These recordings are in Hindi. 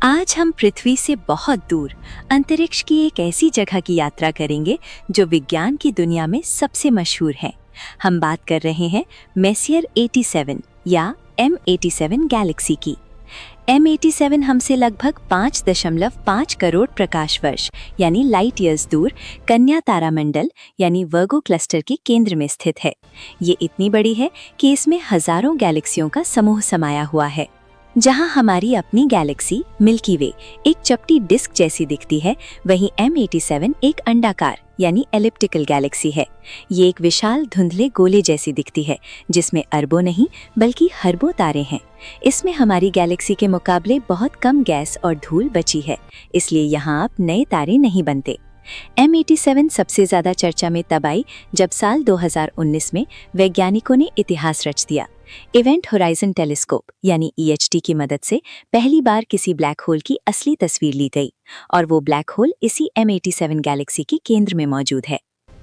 आज हम पृथ्वी से बहुत दूर अंतरिक्ष की एक ऐसी जगह की यात्रा करेंगे जो विज्ञान की दुनिया में सबसे मशहूर है। हम बात कर रहे हैं मेसियर 87 या M87 गैलेक्सी की। M87 हमसे लगभग 5.5 करोड़ प्रकाश वर्ष यानी लाइट ईयर्स दूर कन्या तारामंडल यानी वर्गो क्लस्टर के केंद्र में स्थित है। ये इतनी बड़ी है कि इसमें हजारों गैलेक्सियों का समूह समाया हुआ है। जहां हमारी अपनी गैलेक्सी मिल्की वे एक चपटी डिस्क जैसी दिखती है, वहीं M87 एक अंडाकार यानी एलिप्टिकल गैलेक्सी है। ये एक विशाल धुंधले गोले जैसी दिखती है जिसमें अरबों नहीं बल्कि हर्बों तारे हैं। इसमें हमारी गैलेक्सी के मुकाबले बहुत कम गैस और धूल बची है, इसलिए यहाँ अब नए तारे नहीं बनते। M87 सबसे ज्यादा चर्चा में तब आई जब साल 2019 में वैज्ञानिकों ने इतिहास रच दिया। इवेंट होराइजन टेलीस्कोप यानी EHT की मदद से पहली बार किसी ब्लैक होल की असली तस्वीर ली गई और वो ब्लैक होल इसी M87 गैलेक्सी के केंद्र में मौजूद है।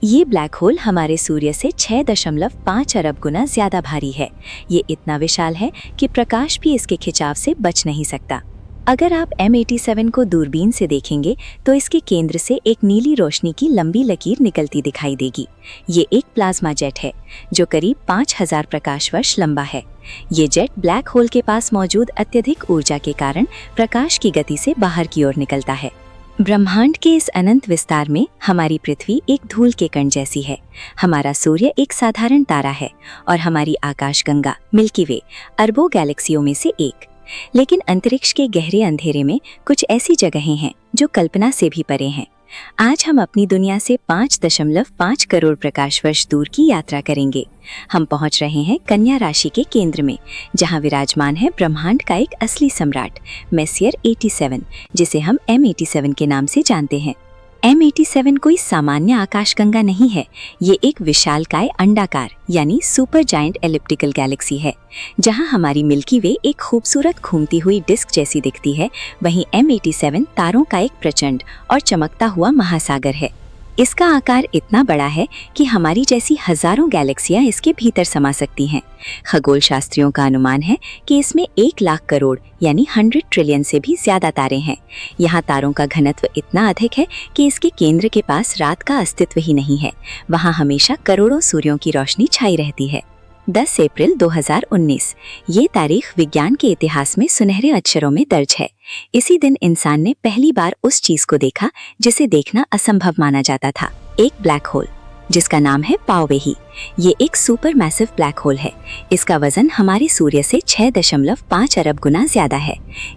ये ब्लैक होल हमारे सूर्य से 6.5 अरब गुना ज्यादा भारी है। ये इतना विशाल है कि प्रकाश भी इसके खिंचाव से बच नहीं सकता। अगर आप M87 को दूरबीन से देखेंगे तो इसके केंद्र से एक नीली रोशनी की लंबी लकीर निकलती दिखाई देगी। ये एक प्लाज्मा जेट है जो करीब 5000 प्रकाश वर्ष लंबा है। ये जेट ब्लैक होल के पास मौजूद अत्यधिक ऊर्जा के कारण प्रकाश की गति से बाहर की ओर निकलता है। ब्रह्मांड के इस अनंत विस्तार में हमारी पृथ्वी एक धूल के कण जैसी है। हमारा सूर्य एक साधारण तारा है और हमारी आकाशगंगा मिल्की वे अरबों गैलेक्सियों में से एक। लेकिन अंतरिक्ष के गहरे अंधेरे में कुछ ऐसी जगहें हैं जो कल्पना से भी परे हैं। आज हम अपनी दुनिया से 5.5 करोड़ प्रकाश वर्ष दूर की यात्रा करेंगे। हम पहुंच रहे हैं कन्या राशि के केंद्र में, जहां विराजमान है ब्रह्मांड का एक असली सम्राट मेसियर 87, जिसे हम M87 के नाम से जानते हैं। M87 कोई सामान्य आकाशगंगा नहीं है। ये एक विशालकाय अंडाकार यानी सुपर जायंट एलिप्टिकल गैलेक्सी है। जहां हमारी मिल्की वे एक खूबसूरत घूमती हुई डिस्क जैसी दिखती है, वहीं M87 तारों का एक प्रचंड और चमकता हुआ महासागर है। इसका आकार इतना बड़ा है कि हमारी जैसी हजारों गैलेक्सियां इसके भीतर समा सकती हैं। खगोल शास्त्रियों का अनुमान है कि इसमें 1 लाख करोड़ यानी 100 ट्रिलियन से भी ज्यादा तारे हैं। यहाँ तारों का घनत्व इतना अधिक है कि इसके केंद्र के पास रात का अस्तित्व ही नहीं है। वहाँ हमेशा करोड़ों सूर्यों की रोशनी छाई रहती है। 10 अप्रैल 2019 ये तारीख विज्ञान के इतिहास में सुनहरे अक्षरों में दर्ज है। इसी दिन इंसान ने पहली बार उस चीज को देखा जिसे देखना असंभव माना जाता था, एक ब्लैक होल जिसका नाम है पाओवेही। ये एक सुपर मैसिव ब्लैक होल है। इसका वजन हमारे सूर्य से 6.5 अरब गुना ज्यादा है।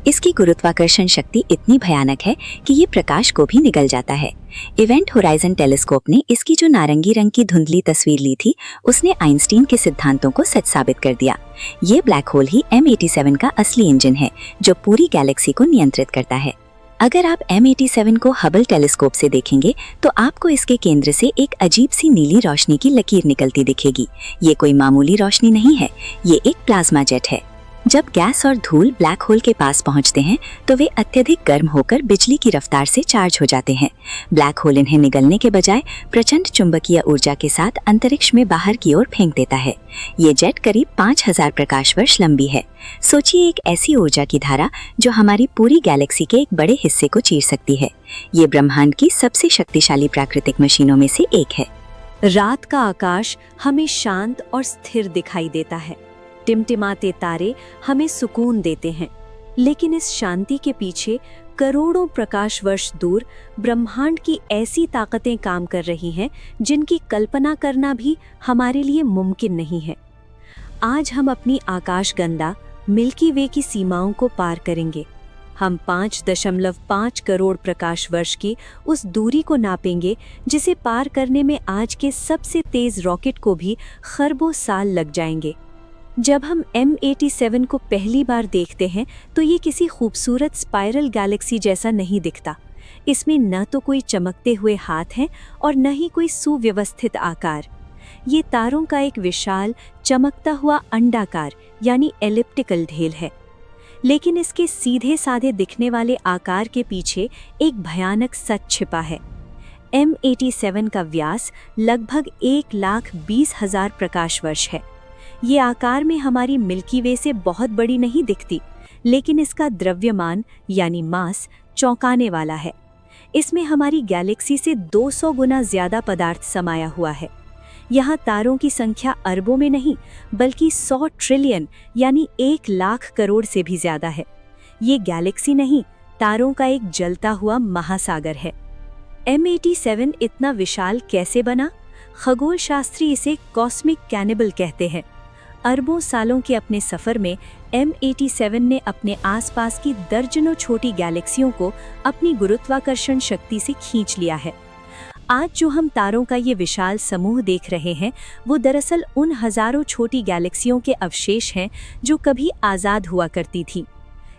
इसकी गुरुत्वाकर्षण शक्ति इतनी भयानक है कि ये प्रकाश को भी निगल जाता है। इवेंट होराइजन टेलीस्कोप ने इसकी जो नारंगी रंग की धुंधली तस्वीर ली थी, उसने आइंस्टीन के सिद्धांतों को सच साबित कर दिया। ये ब्लैक होल ही M87 का असली इंजन है जो पूरी गैलेक्सी को नियंत्रित करता है। अगर आप M87 को हबल टेलीस्कोप से देखेंगे तो आपको इसके केंद्र से एक अजीब सी नीली रोशनी की लकीर निकलती दिखेगी। ये कोई मामूली रोशनी नहीं है, ये एक प्लाज्मा जेट है। जब गैस और धूल ब्लैक होल के पास पहुंचते हैं तो वे अत्यधिक गर्म होकर बिजली की रफ्तार से चार्ज हो जाते हैं। ब्लैक होल इन्हें निगलने के बजाय प्रचंड चुंबकीय ऊर्जा के साथ अंतरिक्ष में बाहर की ओर फेंक देता है। ये जेट करीब 5000 प्रकाश वर्ष लंबी है। सोचिए, एक ऐसी ऊर्जा की धारा जो हमारी पूरी गैलेक्सी के एक बड़े हिस्से को चीर सकती है। ये ब्रह्मांड की सबसे शक्तिशाली प्राकृतिक मशीनों में से एक है। रात का आकाश हमें शांत और स्थिर दिखाई देता है। टिमटिमाते तारे हमें सुकून देते हैं, लेकिन इस शांति के पीछे करोड़ों प्रकाश वर्ष दूर ब्रह्मांड की ऐसी ताकतें काम कर रही हैं जिनकी कल्पना करना भी हमारे लिए मुमकिन नहीं है। आज हम अपनी आकाशगंगा मिल्की वे की सीमाओं को पार करेंगे। हम 5.5 करोड़ प्रकाश वर्ष की उस दूरी को नापेंगे जिसे पार करने में आज के सबसे तेज रॉकेट को भी खरबों साल लग जाएंगे। जब हम M87 को पहली बार देखते हैं तो ये किसी खूबसूरत स्पाइरल गैलेक्सी जैसा नहीं दिखता। इसमें न तो कोई चमकते हुए हाथ हैं और न ही कोई सुव्यवस्थित आकार। ये तारों का एक विशाल चमकता हुआ अंडाकार यानी एलिप्टिकल ढेल है। लेकिन इसके सीधे साधे दिखने वाले आकार के पीछे एक भयानक सच छिपा है। M87 का व्यास लगभग 1,20,000 प्रकाश वर्ष है। ये आकार में हमारी मिल्की वे से बहुत बड़ी नहीं दिखती, लेकिन इसका द्रव्यमान यानी मास चौंकाने वाला है। इसमें हमारी गैलेक्सी से 200 गुना ज्यादा पदार्थ समाया हुआ है। यहाँ तारों की संख्या अरबों में नहीं बल्कि 100 ट्रिलियन यानी 1 लाख करोड़ से भी ज्यादा है। ये गैलेक्सी नहीं, तारों का एक जलता हुआ महासागर है। M87 इतना विशाल कैसे बना? खगोल शास्त्री इसे कॉस्मिक कैनिबल कहते हैं। अरबों सालों के अपने सफर में M87 ने अपने आसपास की दर्जनों छोटी गैलेक्सियों को अपनी गुरुत्वाकर्षण शक्ति से खींच लिया है। आज जो हम तारों का ये विशाल समूह देख रहे हैं, वो दरअसल उन हजारों छोटी गैलेक्सियों के अवशेष हैं जो कभी आज़ाद हुआ करती थी।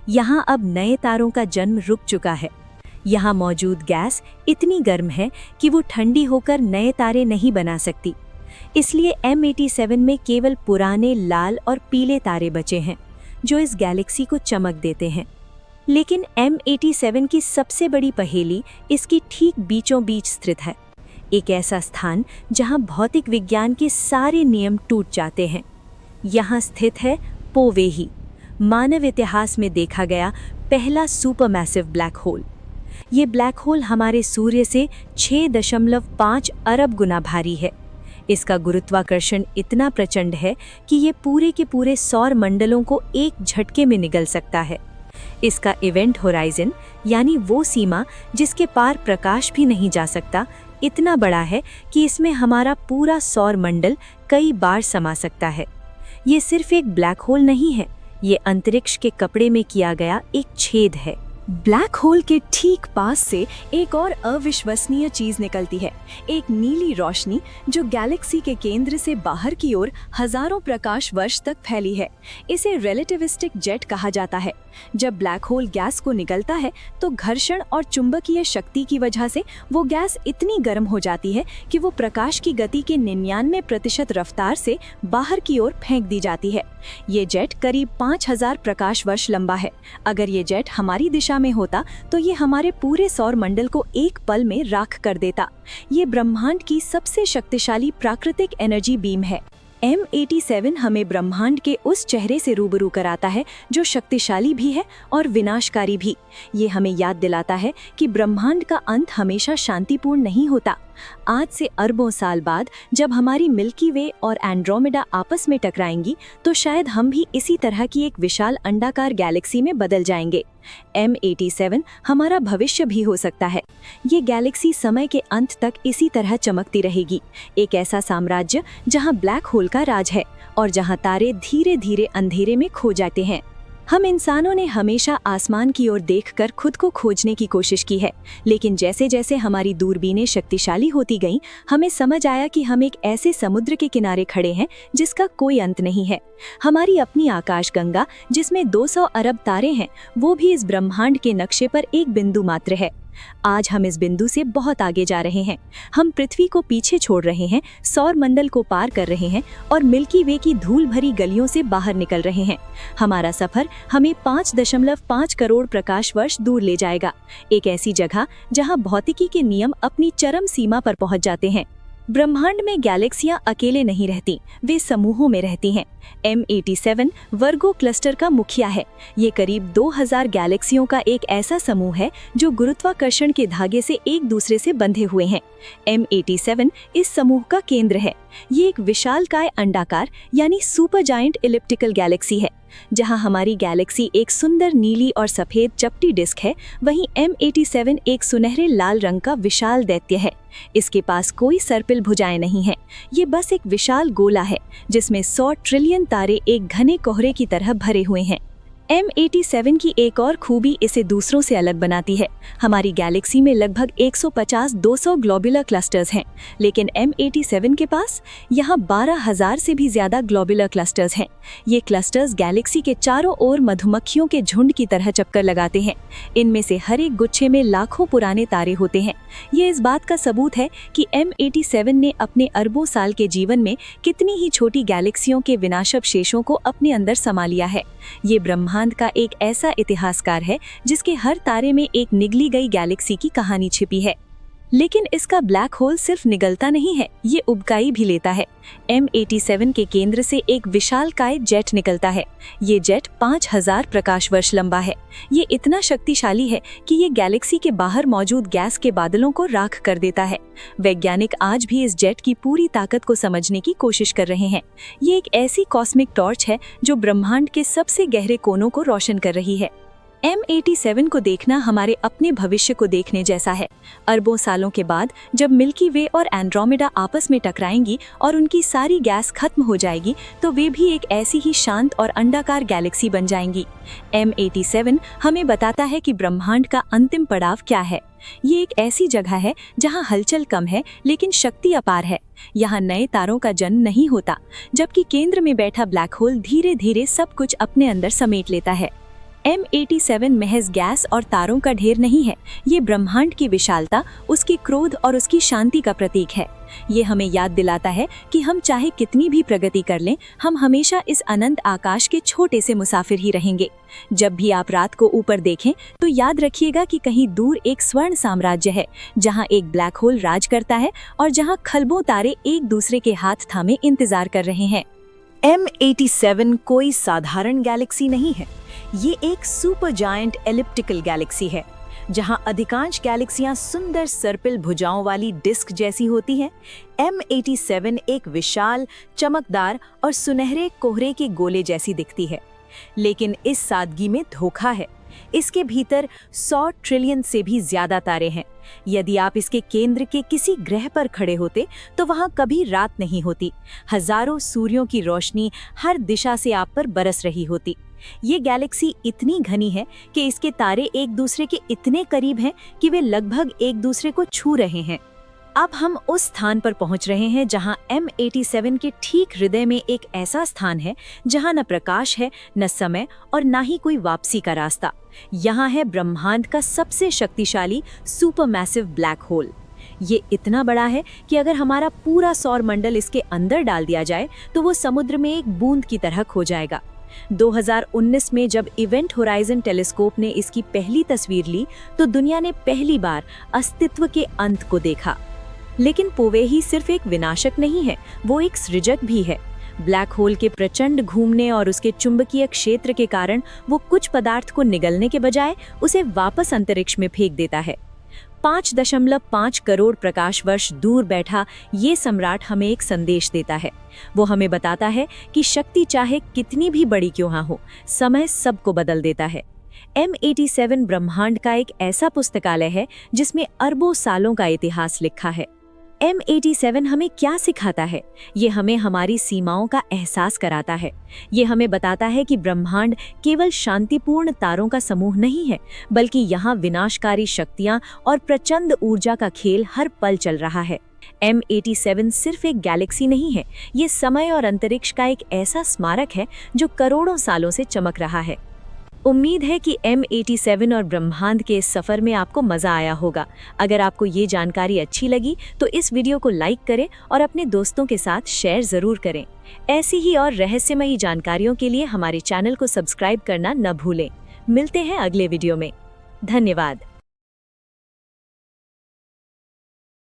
यहाँ अब नए तारों का जन्म रुक चुका है। यहाँ मौजूद गैस इतनी गर्म है कि वो ठंडी होकर नए तारे नहीं बना सकती। इसलिए M87 में केवल पुराने लाल और पीले तारे बचे हैं, जो इस गैलेक्सी को चमक देते हैं। लेकिन M87 की सबसे बड़ी पहेली इसकी ठीक बीचों बीच स्थित है, एक ऐसा स्थान जहां भौतिक विज्ञान के सारे नियम टूट जाते हैं। यहाँ स्थित है पोवेही, मानव इतिहास में देखा गया पहला सुपरमैसिव ब्लैक होल। ये ब्लैक होल हमारे सूर्य से 6.5 अरब गुना भारी है। इसका गुरुत्वाकर्षण इतना प्रचंड है कि ये पूरे के पूरे सौर मंडलों को एक झटके में निगल सकता है। इसका इवेंट होराइजन यानी वो सीमा जिसके पार प्रकाश भी नहीं जा सकता, इतना बड़ा है कि इसमें हमारा पूरा सौर मंडल कई बार समा सकता है। ये सिर्फ एक ब्लैक होल नहीं है, ये अंतरिक्ष के कपड़े में किया गया एक छेद है। ब्लैक होल के ठीक पास से एक और अविश्वसनीय चीज निकलती है, एक नीली रोशनी जो गैलेक्सी के केंद्र से बाहर की ओर हजारों प्रकाश वर्ष तक फैली है। इसे रिलेटिविस्टिक जेट कहा जाता है। जब ब्लैक होल गैस को निकलता है तो घर्षण और चुंबकीय शक्ति की वजह से वो गैस इतनी गर्म हो जाती है कि वो प्रकाश की गति के 99% रफ्तार से बाहर की ओर फेंक दी जाती है। ये जेट करीब 5000 प्रकाश वर्ष लंबा है। अगर ये जेट हमारी दिशा में होता तो ये हमारे पूरे सौर मंडल को एक पल में राख कर देता। ये ब्रह्मांड की सबसे शक्तिशाली प्राकृतिक एनर्जी बीम है। M87 हमें ब्रह्मांड के उस चेहरे से रूबरू कराता है जो शक्तिशाली भी है और विनाशकारी भी। ये हमें याद दिलाता है कि ब्रह्मांड का अंत हमेशा शांतिपूर्ण नहीं होता। आज से अरबों साल बाद जब हमारी मिल्की वे और एंड्रोमेडा आपस में टकराएंगी तो शायद हम भी इसी तरह की एक विशाल अंडाकार गैलेक्सी में बदल जाएंगे। M87 हमारा भविष्य भी हो सकता है। ये गैलेक्सी समय के अंत तक इसी तरह चमकती रहेगी, एक ऐसा साम्राज्य जहां ब्लैक होल का राज है और जहां तारे धीरे धीरे अंधेरे में खो जाते हैं। हम इंसानों ने हमेशा आसमान की ओर देखकर खुद को खोजने की कोशिश की है, लेकिन जैसे जैसे हमारी दूरबीनें शक्तिशाली होती गईं, हमें समझ आया कि हम एक ऐसे समुद्र के किनारे खड़े हैं जिसका कोई अंत नहीं है। हमारी अपनी आकाशगंगा, जिसमें 200 अरब तारे हैं, वो भी इस ब्रह्मांड के नक्शे पर एक बिंदु मात्र है। आज हम इस बिंदु से बहुत आगे जा रहे हैं। हम पृथ्वी को पीछे छोड़ रहे हैं, सौर मंडल को पार कर रहे हैं और मिल्की वे की धूल भरी गलियों से बाहर निकल रहे हैं। हमारा सफर हमें 5.5 करोड़ प्रकाश वर्ष दूर ले जाएगा, एक ऐसी जगह जहां भौतिकी के नियम अपनी चरम सीमा पर पहुंच जाते हैं। ब्रह्मांड में गैलेक्सियां अकेले नहीं रहती, वे समूहों में रहती हैं। M87 वर्गो क्लस्टर का मुखिया है। ये करीब 2000 गैलेक्सियों का एक ऐसा समूह है जो गुरुत्वाकर्षण के धागे से एक दूसरे से बंधे हुए हैं। M87 इस समूह का केंद्र है। ये एक विशालकाय अंडाकार यानी सुपर जायंट इलिप्टिकल गैलेक्सी है। जहां हमारी गैलेक्सी एक सुंदर नीली और सफेद चपटी डिस्क है, वहीं M87 एक सुनहरे लाल रंग का विशाल दैत्य है। इसके पास कोई सर्पिल भुजाएं नहीं है, ये बस एक विशाल गोला है जिसमें 100 ट्रिलियन तारे एक घने कोहरे की तरह भरे हुए हैं। M87 की एक और खूबी इसे दूसरों से अलग बनाती है। हमारी गैलेक्सी में लगभग 150-200 ग्लोबुलर क्लस्टर्स हैं, लेकिन M87 के पास यहाँ 12,000 से भी ज्यादा ग्लोबुलर क्लस्टर्स हैं। ये क्लस्टर्स गैलेक्सी के चारों ओर मधुमक्खियों के झुंड की तरह चक्कर लगाते हैं। इनमें से हर एक गुच्छे में लाखों पुराने तारे होते हैं। ये इस बात का सबूत है कि M87 ने अपने अरबों साल के जीवन में कितनी ही छोटी गैलेक्सियों के विनाशावशेषों को अपने अंदर समा लिया है। ये ब्रह्मांड का एक ऐसा इतिहासकार है जिसके हर तारे में एक निगली गई गैलेक्सी की कहानी छिपी है। लेकिन इसका ब्लैक होल सिर्फ निगलता नहीं है, ये उबकाई भी लेता है। M87 के केंद्र से एक विशालकाय जेट निकलता है। ये जेट 5000 प्रकाश वर्ष लंबा है। ये इतना शक्तिशाली है कि ये गैलेक्सी के बाहर मौजूद गैस के बादलों को राख कर देता है। वैज्ञानिक आज भी इस जेट की पूरी ताकत को समझने की कोशिश कर रहे हैं। ये एक ऐसी कॉस्मिक टॉर्च है जो ब्रह्मांड के सबसे गहरे कोनों को रोशन कर रही है। M87 को देखना हमारे अपने भविष्य को देखने जैसा है। अरबों सालों के बाद जब मिल्की वे और एंड्रोमेडा आपस में टकराएंगी और उनकी सारी गैस खत्म हो जाएगी, तो वे भी एक ऐसी ही शांत और अंडाकार गैलेक्सी बन जाएंगी। M87 हमें बताता है कि ब्रह्मांड का अंतिम पड़ाव क्या है। ये एक ऐसी जगह है जहां हलचल कम है लेकिन शक्ति अपार है। यहाँ नए तारों का जन्म नहीं होता, जबकि केंद्र में बैठा ब्लैक होल धीरे धीरे सब कुछ अपने अंदर समेट लेता है। M87 महज गैस और तारों का ढेर नहीं है, ये ब्रह्मांड की विशालता, उसकी क्रोध और उसकी शांति का प्रतीक है। ये हमें याद दिलाता है कि हम चाहे कितनी भी प्रगति कर लें, हम हमेशा इस अनंत आकाश के छोटे से मुसाफिर ही रहेंगे। जब भी आप रात को ऊपर देखें तो याद रखिएगा कि कहीं दूर एक स्वर्ण साम्राज्य है, जहां एक ब्लैक होल राज करता है और जहां खलबों तारे एक दूसरे के हाथ थामे इंतजार कर रहे हैं। M87 कोई साधारण गैलेक्सी नहीं है। ये एक सुपर जायंट एलिप्टिकल गैलेक्सी है, जहां अधिकांश गैलेक्सियां सुंदर सर्पिल भुजाओं वाली डिस्क जैसी होती हैं। M87 एक विशाल, चमकदार और सुनहरे कोहरे के गोले जैसी दिखती है, लेकिन इस सादगी में धोखा है। इसके भीतर 100 ट्रिलियन से भी ज्यादा तारे हैं। यदि आप इसके केंद्र के किसी ग्रह पर खड़े होते तो वहां कभी रात नहीं होती। हजारों सूर्यों की रोशनी हर दिशा से आप पर बरस रही होती। ये गैलेक्सी इतनी घनी है कि इसके तारे एक दूसरे के इतने करीब हैं कि वे लगभग एक दूसरे को छू रहे हैं। अब हम उस स्थान पर पहुंच रहे हैं जहां M87 के ठीक हृदय में एक ऐसा स्थान है जहां न प्रकाश है, न समय और न ही कोई वापसी का रास्ता। यहाँ है ब्रह्मांड का सबसे शक्तिशाली सुपरमैसिव ब्लैक होल। ये इतना बड़ा है कि अगर हमारा पूरा सौर मंडल इसके अंदर डाल दिया जाए तो वो समुद्र में एक बूंद की तरह खो जाएगा। 2019 में जब इवेंट होराइजन टेलीस्कोप ने इसकी पहली तस्वीर ली तो दुनिया ने पहली बार अस्तित्व के अंत को देखा। लेकिन पोवेही सिर्फ एक विनाशक नहीं है, वो एक सृजक भी है। ब्लैक होल के प्रचंड घूमने और उसके चुंबकीय क्षेत्र के कारण वो कुछ पदार्थ को निगलने के बजाय उसे वापस अंतरिक्ष में फेंक देता है। 5.5 करोड़ प्रकाश वर्ष दूर बैठा ये सम्राट हमें एक संदेश देता है। वो हमें बताता है कि शक्ति चाहे कितनी भी बड़ी क्यों ना हो, समय सबको बदल देता है। M87 ब्रह्मांड का एक ऐसा पुस्तकालय है जिसमें अरबों सालों का इतिहास लिखा है। M87 हमें क्या सिखाता है? ये हमें हमारी सीमाओं का एहसास कराता है। ये हमें बताता है कि ब्रह्मांड केवल शांतिपूर्ण तारों का समूह नहीं है, बल्कि यहाँ विनाशकारी शक्तियाँ और प्रचंड ऊर्जा का खेल हर पल चल रहा है। M87 सिर्फ एक गैलेक्सी नहीं है, ये समय और अंतरिक्ष का एक ऐसा स्मारक है जो करोड़ों सालों से चमक रहा है। उम्मीद है कि M87 और ब्रह्मांड के इस सफ़र में आपको मज़ा आया होगा। अगर आपको ये जानकारी अच्छी लगी तो इस वीडियो को लाइक करें और अपने दोस्तों के साथ शेयर ज़रूर करें। ऐसी ही और रहस्यमयी जानकारियों के लिए हमारे चैनल को सब्सक्राइब करना न भूलें। मिलते हैं अगले वीडियो में। धन्यवाद।